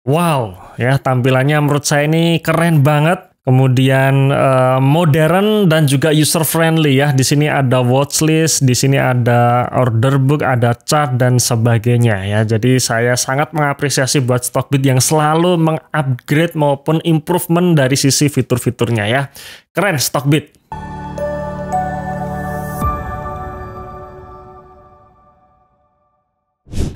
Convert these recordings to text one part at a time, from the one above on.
Wow, ya tampilannya menurut saya ini keren banget. Kemudian modern dan juga user friendly ya. Di sini ada watchlist, di sini ada order book, ada chart dan sebagainya ya. Jadi saya sangat mengapresiasi buat Stockbit yang selalu mengupgrade maupun improvement dari sisi fitur-fiturnya ya. Keren Stockbit.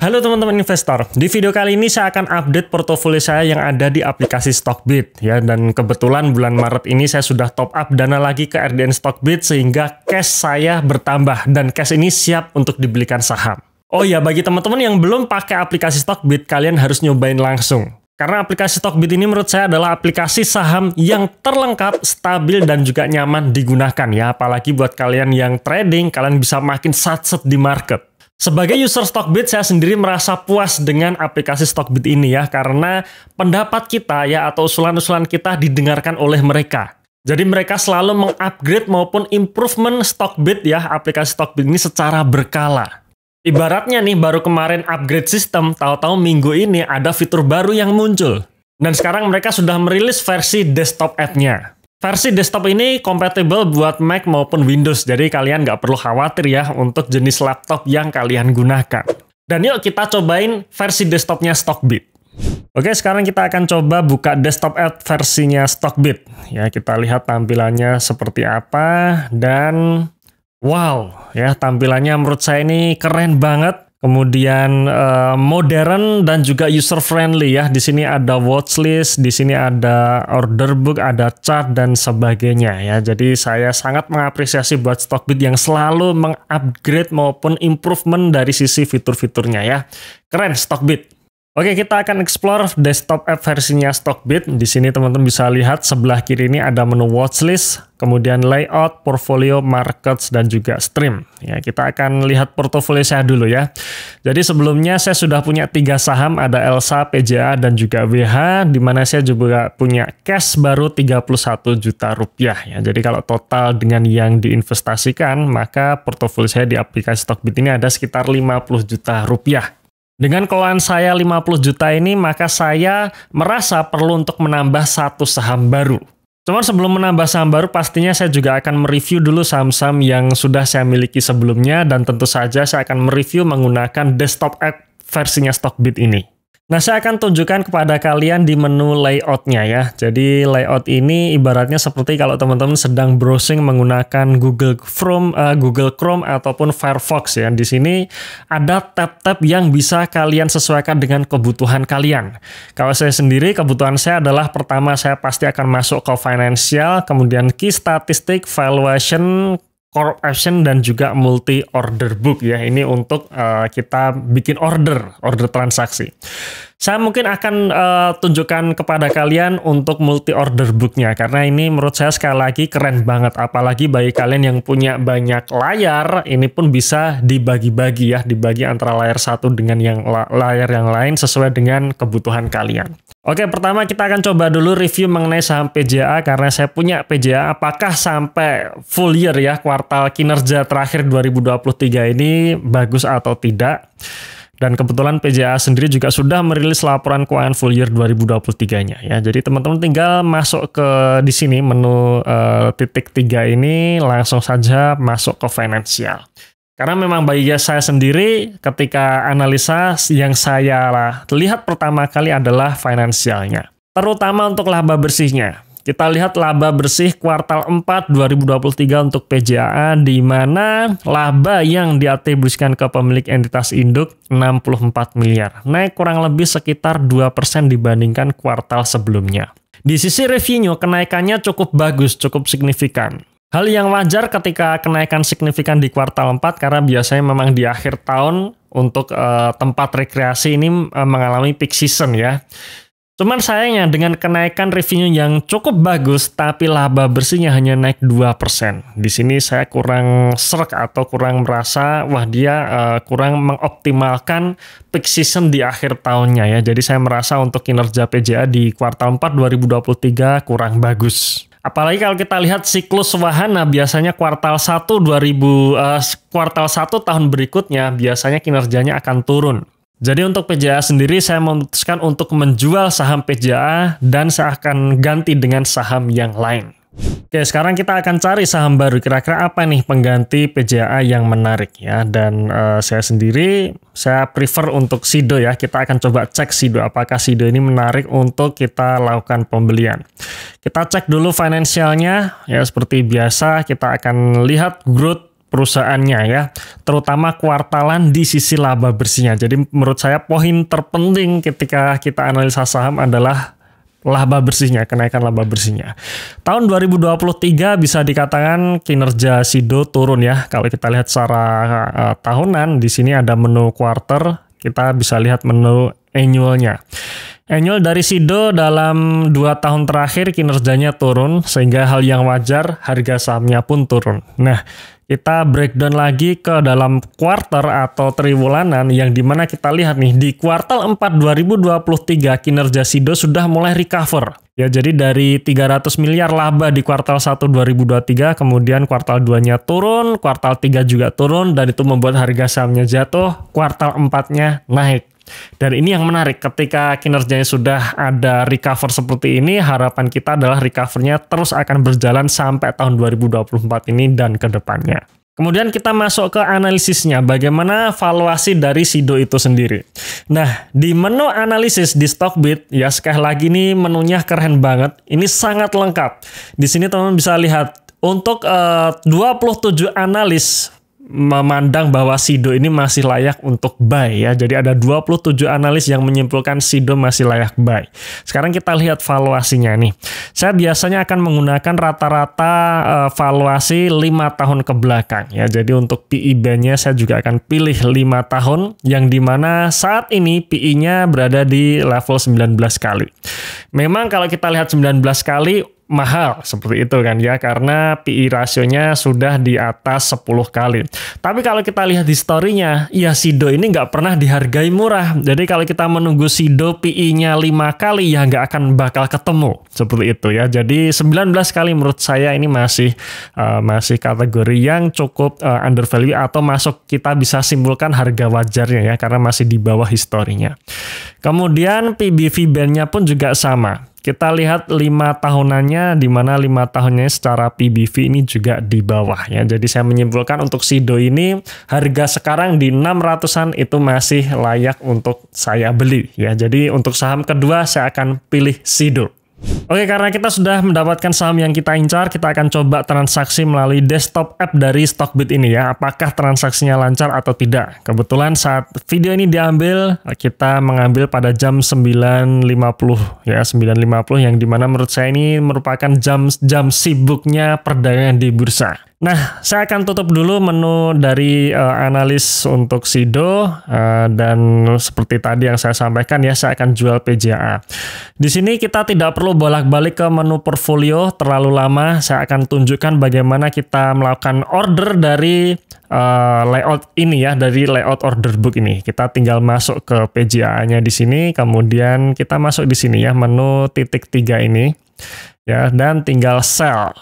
Halo teman-teman investor, di video kali ini saya akan update portofolio saya yang ada di aplikasi Stockbit ya, dan kebetulan bulan Maret ini saya sudah top up dana lagi ke RDN Stockbit sehingga cash saya bertambah dan cash ini siap untuk dibelikan saham. Oh ya, bagi teman-teman yang belum pakai aplikasi Stockbit, kalian harus nyobain langsung. Karena aplikasi Stockbit ini menurut saya adalah aplikasi saham yang terlengkap, stabil, dan juga nyaman digunakan ya. Apalagi buat kalian yang trading, kalian bisa makin satset di market. Sebagai user Stockbit, saya sendiri merasa puas dengan aplikasi Stockbit ini ya, karena pendapat kita ya atau usulan-usulan kita didengarkan oleh mereka. Jadi mereka selalu mengupgrade maupun improvement Stockbit ya, aplikasi Stockbit ini secara berkala. Ibaratnya nih, baru kemarin upgrade sistem, tahu-tahu minggu ini ada fitur baru yang muncul. Dan sekarang mereka sudah merilis versi desktop app-nya. Versi desktop ini kompatibel buat Mac maupun Windows, jadi kalian nggak perlu khawatir ya untuk jenis laptop yang kalian gunakan. Dan yuk kita cobain versi desktopnya Stockbit. Oke, sekarang kita akan coba buka desktop app versinya Stockbit. Ya, kita lihat tampilannya seperti apa, dan wow, ya tampilannya menurut saya ini keren banget. Kemudian modern dan juga user friendly ya. Di sini ada watchlist, di sini ada order book, ada chart dan sebagainya ya. Jadi saya sangat mengapresiasi buat Stockbit yang selalu mengupgrade maupun improvement dari sisi fitur-fiturnya ya. Keren Stockbit. Oke, kita akan explore desktop app versinya Stockbit. Di sini teman-teman bisa lihat sebelah kiri ini ada menu watchlist, kemudian layout, portfolio, markets, dan juga stream. Ya, kita akan lihat portofolio saya dulu ya. Jadi sebelumnya saya sudah punya 3 saham, ada Elsa, PJA, dan juga WH, di mana saya juga punya cash baru 31 juta rupiah. Ya, jadi kalau total dengan yang diinvestasikan, maka portofolio saya di aplikasi Stockbit ini ada sekitar 50 juta rupiah. Dengan kelolaan saya 50 juta ini, maka saya merasa perlu untuk menambah 1 saham baru. Cuman sebelum menambah saham baru, pastinya saya juga akan mereview dulu saham-saham yang sudah saya miliki sebelumnya, dan tentu saja saya akan mereview menggunakan desktop app versinya Stockbit ini. Nah, saya akan tunjukkan kepada kalian di menu layout-nya ya. Jadi layout ini ibaratnya seperti kalau teman-teman sedang browsing menggunakan Google Chrome ataupun Firefox ya. Di sini ada tab-tab yang bisa kalian sesuaikan dengan kebutuhan kalian. Kalau saya sendiri, kebutuhan saya adalah pertama saya pasti akan masuk ke financial, kemudian key statistik, valuation, core option, dan juga multi order book ya. Ini untuk kita bikin order transaksi. Saya mungkin akan tunjukkan kepada kalian untuk multi order booknya, karena ini menurut saya sekali lagi keren banget. Apalagi bagi kalian yang punya banyak layar, ini pun bisa dibagi-bagi ya, dibagi antara layar satu dengan yang layar yang lain sesuai dengan kebutuhan kalian. Oke, pertama kita akan coba dulu review mengenai saham PJA, karena saya punya PJA. Apakah sampai full year ya, kuartal kinerja terakhir 2023 ini bagus atau tidak? Dan kebetulan PJA sendiri juga sudah merilis laporan keuangan full year 2023-nya ya. Jadi teman-teman tinggal masuk ke di sini menu titik 3 ini, langsung saja masuk ke financial. Karena memang bagi saya sendiri, ketika analisa yang saya lihat pertama kali adalah finansialnya. Terutama untuk laba bersihnya. Kita lihat laba bersih kuartal 4 2023 untuk PJA, di mana laba yang diatribusikan ke pemilik entitas induk 64 miliar. Naik kurang lebih sekitar 2% dibandingkan kuartal sebelumnya. Di sisi revenue, kenaikannya cukup bagus, cukup signifikan. Hal yang wajar ketika kenaikan signifikan di kuartal 4, karena biasanya memang di akhir tahun untuk tempat rekreasi ini mengalami peak season ya. Cuman sayangnya dengan kenaikan revenue yang cukup bagus, tapi laba bersihnya hanya naik 2%. Di sini saya kurang srek atau kurang merasa, wah dia kurang mengoptimalkan peak season di akhir tahunnya ya. Jadi saya merasa untuk kinerja PJA di kuartal 4 2023 kurang bagus. Apalagi kalau kita lihat siklus wahana, biasanya kuartal 1 tahun berikutnya biasanya kinerjanya akan turun. Jadi untuk PJA sendiri saya memutuskan untuk menjual saham PJA dan saya akan ganti dengan saham yang lain. Oke, sekarang kita akan cari saham baru. Kira-kira apa nih pengganti PJA yang menarik ya? Dan saya sendiri, saya prefer untuk Sido ya. Kita akan coba cek Sido. Apakah Sido ini menarik untuk kita lakukan pembelian. Kita cek dulu finansialnya ya. Seperti biasa, kita akan lihat growth perusahaannya ya, terutama kuartalan di sisi laba bersihnya. Jadi menurut saya poin terpenting ketika kita analisa saham adalah laba bersihnya, kenaikan laba bersihnya. Tahun 2023 bisa dikatakan kinerja Sido turun ya. Kalau kita lihat secara tahunan, di sini ada menu quarter, kita bisa lihat menu annualnya. Annual dari Sido dalam 2 tahun terakhir kinerjanya turun, sehingga hal yang wajar harga sahamnya pun turun. Nah, kita breakdown lagi ke dalam quarter atau triwulanan yang dimana kita lihat nih di kuartal 4 2023 kinerja Sido sudah mulai recover. Ya, jadi dari 300 miliar laba di kuartal 1 2023, kemudian kuartal 2-nya turun, kuartal 3 juga turun, dan itu membuat harga sahamnya jatuh, kuartal 4-nya naik. Dan ini yang menarik, ketika kinerjanya sudah ada recover seperti ini, harapan kita adalah recovernya terus akan berjalan sampai tahun 2024 ini dan ke depannya. Kemudian kita masuk ke analisisnya, bagaimana valuasi dari Sido itu sendiri. Nah, di menu analisis di Stockbit, ya sekali lagi ini menunya keren banget, ini sangat lengkap. Di sini teman-teman bisa lihat, untuk 27 analis memandang bahwa Sido ini masih layak untuk buy ya. Jadi ada 27 analis yang menyimpulkan Sido masih layak buy. Sekarang kita lihat valuasinya nih. Saya biasanya akan menggunakan rata-rata valuasi 5 tahun ke belakang ya. Jadi untuk PE band-nya saya juga akan pilih 5 tahun yang dimana saat ini PE-nya berada di level 19 kali. Memang kalau kita lihat 19 kali mahal seperti itu kan ya, karena PE rasionya sudah di atas 10 kali. Tapi kalau kita lihat historinya, ya Sido ini nggak pernah dihargai murah. Jadi kalau kita menunggu Sido PE-nya 5 kali ya nggak akan bakal ketemu seperti itu ya. Jadi 19 kali menurut saya ini masih kategori yang cukup undervalue atau masuk, kita bisa simpulkan harga wajarnya ya, karena masih di bawah historinya. Kemudian PBV band-nya pun juga sama. Kita lihat 5 tahunannya, di mana 5 tahunnya secara PBV ini juga di bawah ya. Jadi saya menyimpulkan untuk Sido ini harga sekarang di 600-an itu masih layak untuk saya beli ya. Jadi untuk saham kedua saya akan pilih Sido. Oke, karena kita sudah mendapatkan saham yang kita incar, kita akan coba transaksi melalui desktop app dari Stockbit ini ya. Apakah transaksinya lancar atau tidak. Kebetulan saat video ini diambil, kita mengambil pada jam 9.50 ya, 9.50 yang dimana menurut saya ini merupakan jam sibuknya perdagangan di bursa. Nah, saya akan tutup dulu menu dari analis untuk Sido dan seperti tadi yang saya sampaikan ya, saya akan jual PJA. Di sini kita tidak perlu bolak-balik ke menu portfolio terlalu lama. Saya akan tunjukkan bagaimana kita melakukan order dari layout ini ya, dari layout order book ini. Kita tinggal masuk ke PJA-nya di sini, kemudian kita masuk di sini ya, menu titik 3 ini ya, dan tinggal sell.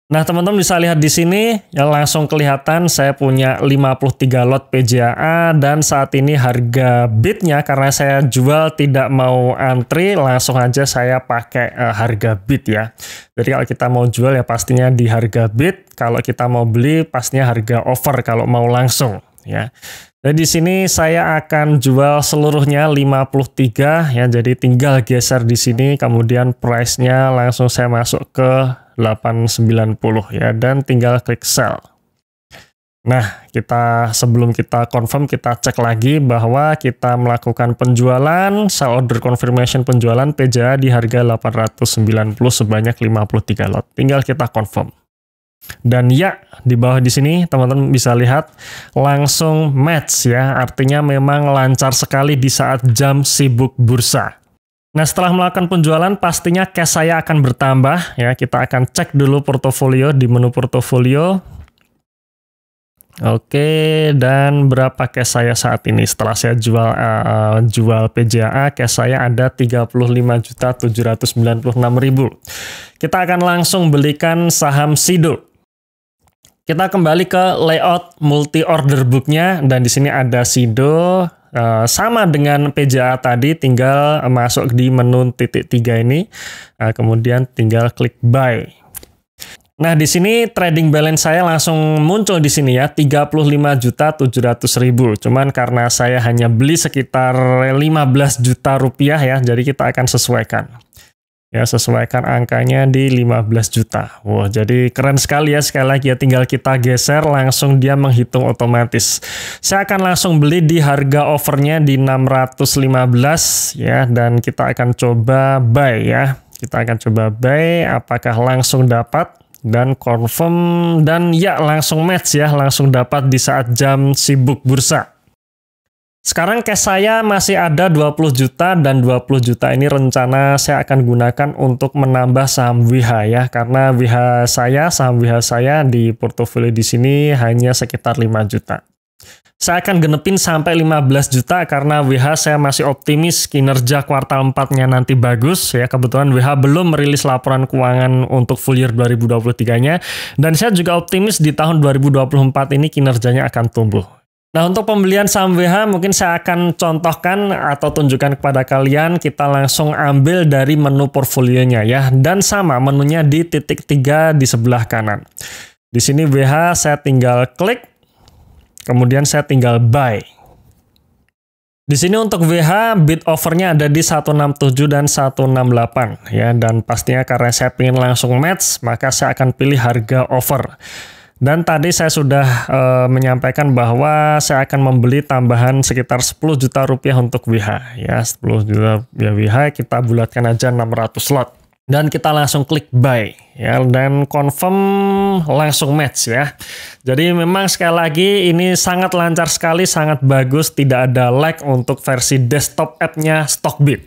Nah, teman-teman bisa lihat di sini ya, langsung kelihatan saya punya 53 lot PJA dan saat ini harga bidnya, karena saya jual tidak mau antri, langsung aja saya pakai harga bid ya. Jadi kalau kita mau jual ya pastinya di harga bid, kalau kita mau beli pastinya harga offer kalau mau langsung ya. Dan di sini saya akan jual seluruhnya 53 ya, jadi tinggal geser di sini, kemudian price-nya langsung saya masuk ke 890 ya, dan tinggal klik sell. Nah, sebelum kita confirm, kita cek lagi bahwa kita melakukan penjualan, sell order confirmation penjualan PJA di harga 890 sebanyak 53 lot. Tinggal kita confirm. Dan ya, di bawah di sini teman-teman bisa lihat langsung match ya, artinya memang lancar sekali di saat jam sibuk bursa. Nah, setelah melakukan penjualan pastinya cash saya akan bertambah ya. Kita akan cek dulu portofolio di menu portofolio. Oke, dan berapa cash saya saat ini setelah saya jual PJA, cash saya ada 35.796.000. Kita akan langsung belikan saham Sido. Kita kembali ke layout multi order booknya, dan di sini ada Sido, Sama dengan PJA tadi, tinggal masuk di menu titik 3 ini, kemudian tinggal klik buy. Nah, di sini trading balance saya langsung muncul di sini ya, 35.700.000. Cuman karena saya hanya beli sekitar 15 juta rupiah ya, jadi kita akan sesuaikan. Ya, sesuaikan angkanya di 15 juta. Wah, jadi keren sekali ya, sekali lagi ya, tinggal kita geser langsung dia menghitung otomatis. Saya akan langsung beli di harga overnya di 615 ya, dan kita akan coba buy ya. Kita akan coba buy, apakah langsung dapat? Dan confirm, dan ya langsung match ya, langsung dapat di saat jam sibuk bursa. Sekarang cash saya masih ada 20 juta dan 20 juta ini rencana saya akan gunakan untuk menambah saham WIH ya, karena saham WIH saya di portofolio di sini hanya sekitar 5 juta. Saya akan genepin sampai 15 juta karena WIH saya masih optimis kinerja kuartal 4-nya nanti bagus ya. Kebetulan WIH belum merilis laporan keuangan untuk full year 2023-nya, dan saya juga optimis di tahun 2024 ini kinerjanya akan tumbuh. Nah, untuk pembelian saham WIH mungkin saya akan contohkan atau tunjukkan kepada kalian. Kita langsung ambil dari menu portfolionya ya, dan sama menunya di titik 3 di sebelah kanan. Di sini WIH saya tinggal klik. Kemudian saya tinggal buy. Di sini untuk WIH bid offernya ada di 167 dan 168 ya, dan pastinya karena saya ingin langsung match, maka saya akan pilih harga over. Dan tadi saya sudah menyampaikan bahwa saya akan membeli tambahan sekitar 10 juta rupiah untuk WIH ya, 10 juta ya WIH, kita bulatkan aja 600 lot. Dan kita langsung klik buy ya, dan confirm langsung match ya. Jadi memang sekali lagi ini sangat lancar sekali, sangat bagus, tidak ada lag untuk versi desktop app-nya Stockbit.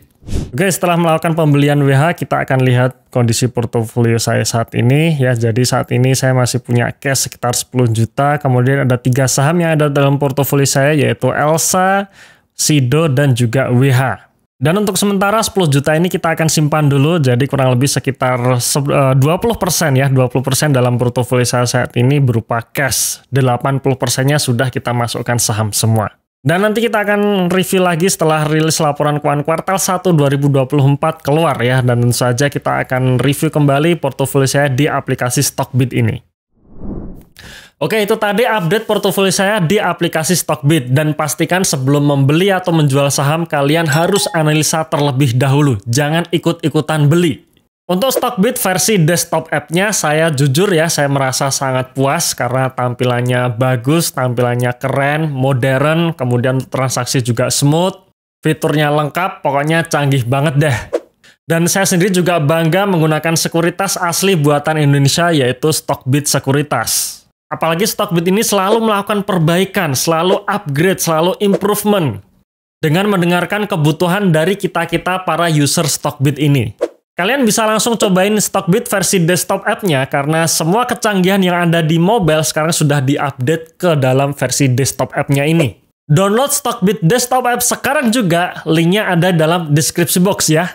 Oke, setelah melakukan pembelian WIH, kita akan lihat kondisi portofolio saya saat ini ya. Jadi saat ini saya masih punya cash sekitar 10 juta, kemudian ada 3 saham yang ada dalam portofolio saya, yaitu Elsa, Sido, dan juga WIH. Dan untuk sementara 10 juta ini kita akan simpan dulu, jadi kurang lebih sekitar 20% ya, 20% dalam portofolio saya saat ini berupa cash, 80%-nya sudah kita masukkan saham semua. Dan nanti kita akan review lagi setelah rilis laporan keuangan kuartal 1 2024 keluar ya, dan tentu saja kita akan review kembali portofolio saya di aplikasi Stockbit ini. Oke, itu tadi update portofolio saya di aplikasi Stockbit, dan pastikan sebelum membeli atau menjual saham kalian harus analisa terlebih dahulu, jangan ikut-ikutan beli. Untuk Stockbit versi desktop app-nya saya jujur ya, saya merasa sangat puas karena tampilannya bagus, tampilannya keren, modern, kemudian transaksi juga smooth, fiturnya lengkap, pokoknya canggih banget deh. Dan saya sendiri juga bangga menggunakan sekuritas asli buatan Indonesia, yaitu Stockbit Sekuritas. Apalagi Stockbit ini selalu melakukan perbaikan, selalu upgrade, selalu improvement dengan mendengarkan kebutuhan dari kita-kita para user Stockbit ini. Kalian bisa langsung cobain Stockbit versi desktop app-nya karena semua kecanggihan yang ada di mobile sekarang sudah diupdate ke dalam versi desktop app-nya ini. Download Stockbit desktop app sekarang juga, linknya ada dalam deskripsi box ya.